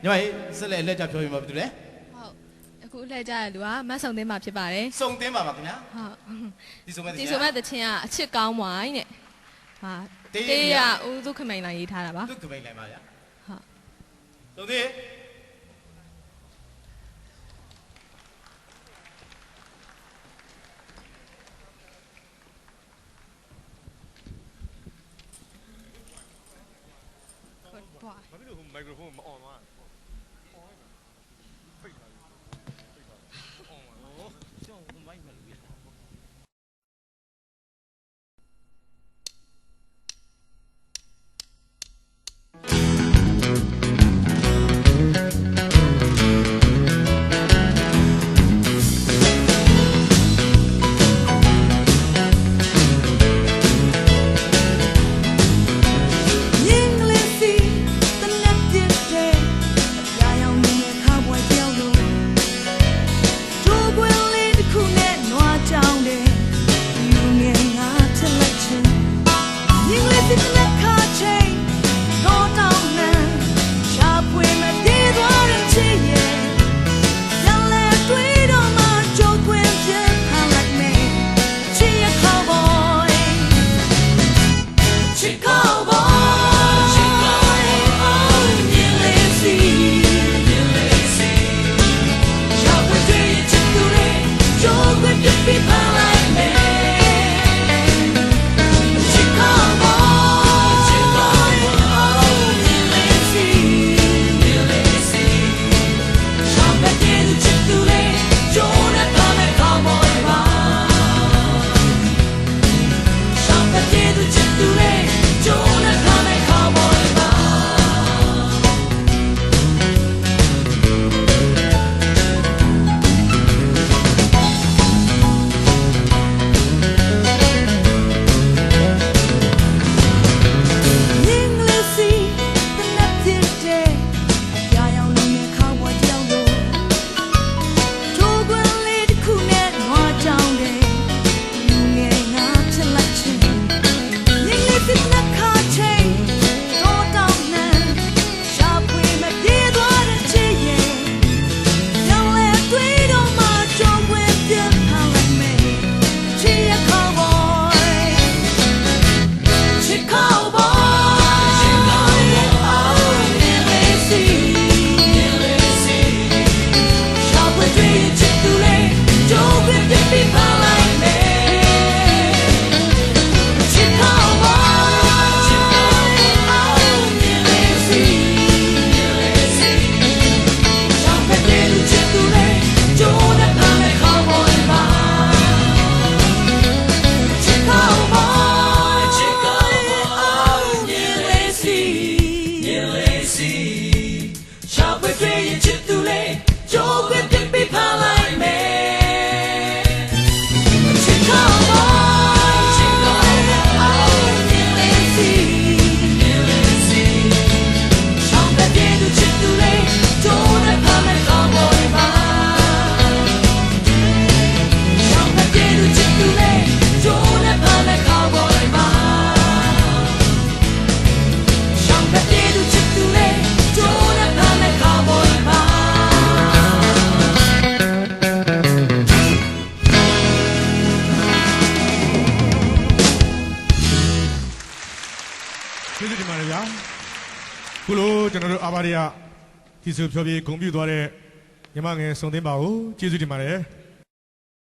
ညီမဆက်လက်လက်ကြပြောပြမှာပြီလေဟုတ်အခုလက်ကြရလူကမတ်ဆောင်သိမ်းမှာဖြစ်ပါတယ်စုံသိမ်းပါပါခင်ဗျာဟုတ်ဒီဆိုမဲ့တခြင်းကအချစ်ကောင်းဝိုင်းတဲ့ဟာတေးရဦးသူခမိန်လာရေးထားတာပါသူခမိန်လိုက်ပါဗျာဟုတ်စုံသိဘာဖြစ်လို့မိုက်ခရိုဖုန်းမအွန်သွားဖိတ်လာပြီအွန်သွားရှောင်းမိုက်မလို့ခုလိုကျွန်တော်တို့အာဘာရီယာဒီဆိုဖြောပြေဂုံပြူသွားတဲ့ညီမငယ်စုံသိမ်းပါဦးကျေးဇူးတင်ပါတယ်